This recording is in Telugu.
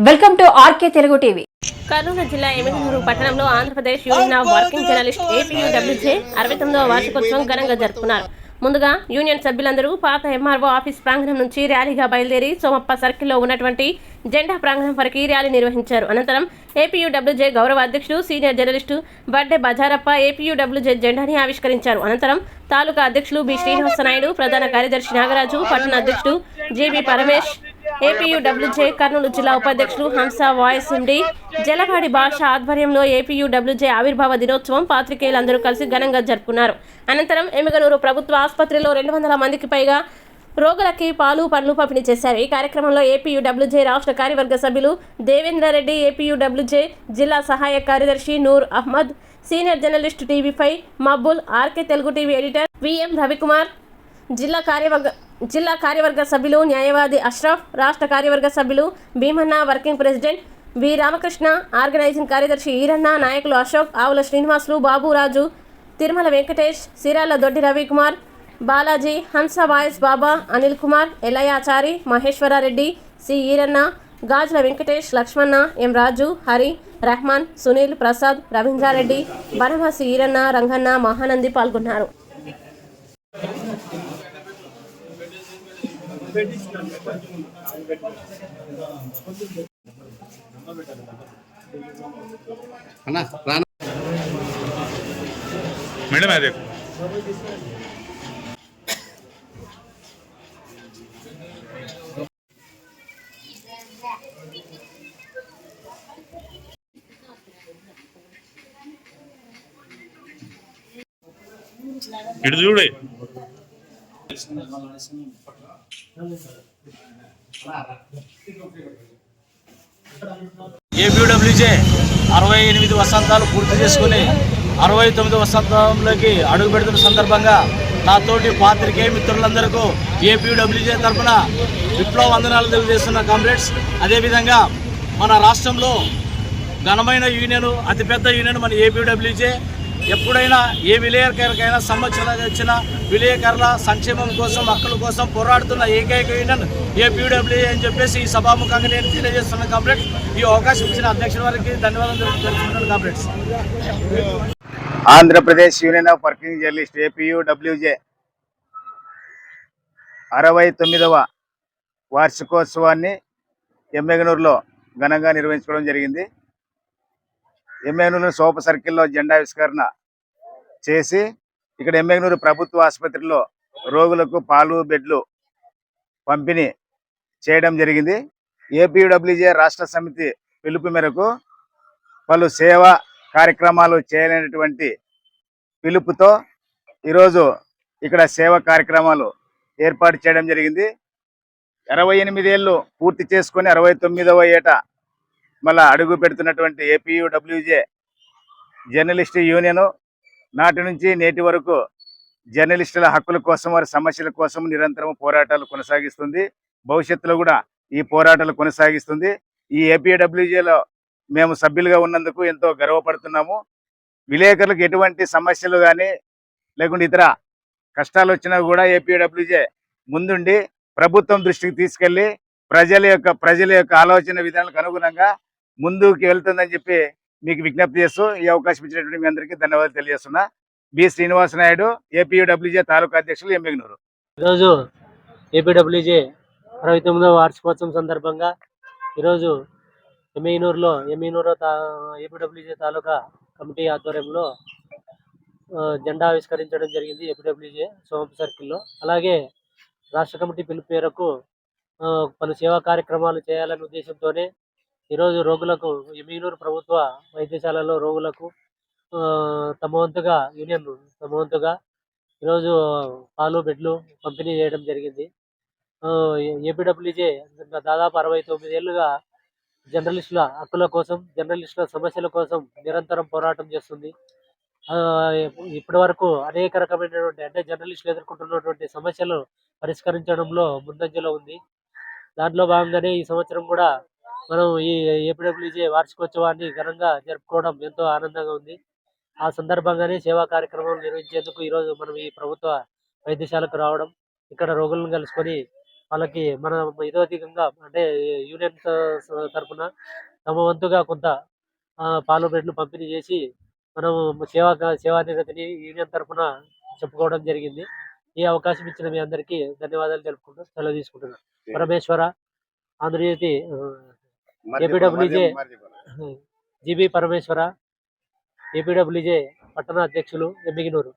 Welcome to RK Telugu TV. Kurnool జిల్లా ఎమ్మిగనూరు పట్టణంలో Andhra Pradesh union of working journalist APUWJ 69వ వార్షికోత్సవం ఘనంగా జరుపుకున్నారు. ముందుగా యూనియన్ సభ్యులందరూ పాత ఎంఆర్ఓ ఆఫీస్ ప్రాంగణం నుంచి ర్యాలీగా బయలుదేరి సోమప్ప సర్కిల్లో ఉన్నటువంటి జెండా ప్రాంగణం వరకు ర్యాలీ నిర్వహించారు. అనంతరం ఏపీయూడబ్ల్యూజే గౌరవ అధ్యక్షుడు senior journalist birthday Bazarappa APUWJ జెండాని ఆవిష్కరించారు. అనంతరం తాలూకా అధ్యక్షులు బి శ్రీనివాసనాయుడు, ప్రధాన కార్యదర్శి నాగరాజు, పట్టణ అధ్యక్షుడు జీబీ పరమేష్, ఏపీయూడబ్ల్యూజే కర్నూలు జిల్లా ఉపాధ్యక్షులు హంస వాయిస్ ఎండి జలవాడి భాష ఆధ్వర్యంలో ఏపీయూడబ్ల్యూజే ఆవిర్భావ దినోత్సవం పాత్రికేయులందరూ కలిసి ఘనంగా జరుపుకున్నారు. అనంతరం ఎమ్మిగనూరు ప్రభుత్వ ఆసుపత్రిలో 200 మందికి పైగా రోగులకి పాలు పండ్లు పంపిణీ చేశారు. ఈ కార్యక్రమంలో ఏపీయూడబ్ల్యూజే రాష్ట్ర కార్యవర్గ సభ్యులు దేవేంద్రారెడ్డి, ఏపీయూడబ్ల్యూజే జిల్లా సహాయ కార్యదర్శి Noor Ahmed, senior journalist TV five Mabbul, RK Telugu TV editor VM Ravikumar, జిల్లా కార్యవర్గ సభ్యులు న్యాయవాది అష్రఫ్, రాష్ట్ర కార్యవర్గ సభ్యులు Bheemanna, working president V Ramakrishna, organizing కార్యదర్శి ఈరన్న, నాయకులు అశోక్, ఆవుల శ్రీనివాసులు, బాబురాజు, తిరుమల వెంకటేష్, సిరాల దొడ్డి రవికుమార్, బాలాజీ, హంస వాయిస్ బాబా, అనిల్ కుమార్, ఎల్లయాచారి, మహేశ్వరారెడ్డి, సి ఈరన్న, గాజుల వెంకటేష్, లక్ష్మణ, ఎం రాజు, హరి, రెహమాన్, సునీల్, ప్రసాద్, రవీంద్రారెడ్డి, బనవాసి ఈరన్న, రంగన్న, మహానంది పాల్గొన్నారు. मैडम है देखो इट చూడే ఏపీడబ్ల్యూజే 68 వసంతాలు పూర్తి చేసుకుని 69 వసంతంలోకి అడుగు పెడుతున్న సందర్భంగా నాతోటి పాత్రికేయ మిత్రులందరికీ ఏపీడబ్ల్యూజే తరఫున విప్లవ వందనాలు తెలియజేస్తున్న కామ్రేడ్స్. అదేవిధంగా మన రాష్ట్రంలో ఘనమైన యూనియన్, అతిపెద్ద యూనియన్ మన ఏపీడబ్ల్యూజే. ఎప్పుడైనా ఏ విలేకరులకైనా సమస్యలు వచ్చిన విలేకరుల సంక్షేమం కోసం, హక్కుల కోసం పోరాడుతున్న ఏకైక యూనియన్ ఏపీడబ్ల్యూజే అని చెప్పేసి ఈ సభాముఖంగా నేను తెలియజేస్తున్నాను కామ్రేడ్స్. ఈ అవకాశం ఇచ్చిన అధ్యక్షుల వారికి ధన్యవాదాలు తెలుసుకుంటున్నాను comrades. Andhra Pradesh union of working journalist APUWJ 69వ వార్షికోత్సవాన్ని ఎమ్మిగనూరులో ఘనంగా నిర్వహించుకోవడం జరిగింది. ఎమ్మిగనూరు సోప సర్కిల్లో జెండావిష్కరణ చేసి ఇక్కడ ఎమ్మిగనూరు ప్రభుత్వ ఆసుపత్రిలో రోగులకు పాలు, బెడ్లు పంపిణీ చేయడం జరిగింది. ఏపీయూడబ్ల్యూజే రాష్ట్ర సమితి పిలుపు మేరకు పలు సేవా కార్యక్రమాలు చేయలేనటువంటి పిలుపుతో ఈరోజు ఇక్కడ సేవా కార్యక్రమాలు ఏర్పాటు చేయడం జరిగింది. 68 ఏళ్ళు పూర్తి చేసుకొని 69వ ఏట మళ్ళా అడుగు పెడుతున్నటువంటి ఏపీయూడబ్ల్యూజే జర్నలిస్ట్ యూనియన్ నాటి నుంచి నేటి వరకు జర్నలిస్టుల హక్కుల కోసం, వారి సమస్యల కోసం నిరంతరం పోరాటాలు కొనసాగిస్తుంది. భవిష్యత్తులో కూడా ఈ పోరాటాలు కొనసాగిస్తుంది. ఈ ఏపీయూడబ్ల్యూజేలో మేము సభ్యులుగా ఉన్నందుకు ఎంతో గర్వపడుతున్నాము. విలేకరులకు ఎటువంటి సమస్యలు కానీ లేకుంటే ఇతర కష్టాలు వచ్చినా కూడా ఏపీయూడబ్ల్యూజే ముందుండి ప్రభుత్వం దృష్టికి తీసుకెళ్లి ప్రజల యొక్క ఆలోచన విధానాలకు అనుగుణంగా ముందుకు వెళ్తుందని చెప్పి మీకు విజ్ఞప్తి చేస్తూ ఈ అవకాశం ఇచ్చినటువంటి మీ అందరికీ ధన్యవాదాలు తెలియజేస్తున్నా. బి శ్రీనివాసనాయుడు, ఏపీయూడబ్ల్యూజే తాలూకా అధ్యక్షులు, ఎమ్మిగనూరు. ఈరోజు ఏపీడబ్ల్యూజే 69వ వార్షికోత్సవం సందర్భంగా ఈరోజు ఎమ్మిగనూరు ఏపీడబ్ల్యూజే తాలూకా కమిటీ ఆధ్వర్యంలో జెండా ఆవిష్కరించడం జరిగింది. ఏపీడబ్ల్యూజే సోమప్ప సర్కిల్లో. అలాగే రాష్ట్ర కమిటీ పిలుపు మేరకు పలు సేవా కార్యక్రమాలు చేయాలనే ఉద్దేశంతోనే ఈరోజు రోగులకు, ఎమ్మిగనూరు ప్రభుత్వ వైద్యశాలలో రోగులకు తమ వంతుగా ఈరోజు పాలు, బెడ్లు పంపిణీ చేయడం జరిగింది. ఏపీడబ్ల్యూజే దాదాపు 69 ఏళ్ళుగా జర్నలిస్టుల హక్కుల కోసం, జర్నలిస్టుల సమస్యల కోసం నిరంతరం పోరాటం చేస్తుంది. ఇప్పటి వరకు అనేక రకమైనటువంటి, అంటే జర్నలిస్టులు ఎదుర్కొంటున్నటువంటి సమస్యలు పరిష్కరించడంలో ముందంజలో ఉంది. దాంట్లో భాగంగానే ఈ సంవత్సరం కూడా మనం ఈ ఏపీడబ్ల్యూజే వార్షికోత్సవాన్ని ఘనంగా జరుపుకోవడం ఎంతో ఆనందంగా ఉంది. ఆ సందర్భంగానే సేవా కార్యక్రమాలు నిర్వహించేందుకు ఈరోజు మనం ఈ ప్రభుత్వ వైద్యశాలకు రావడం, ఇక్కడ రోగులను కలుసుకొని వాళ్ళకి మన ఇతోధికంగా అంటే యూనియన్ తరఫున తమ వంతుగా కొంత పాలు బ్రెడ్లు పంపిణీ చేసి మనం సేవానిరతిని యూనియన్ తరఫున చెప్పుకోవడం జరిగింది. ఈ అవకాశం ఇచ్చిన మీ అందరికీ ధన్యవాదాలు తెలుపుకుంటూ సెలవు తీసుకుంటున్నాను. పరమేశ్వర, ఆంధ్రజ్యోతి, ఏపీడబ్ల్యూజే జీబీ పరమేశ్వర, ఏపీడబ్ల్యూజే పట్టణ అధ్యక్షులు, ఎమ్మిగినూరు.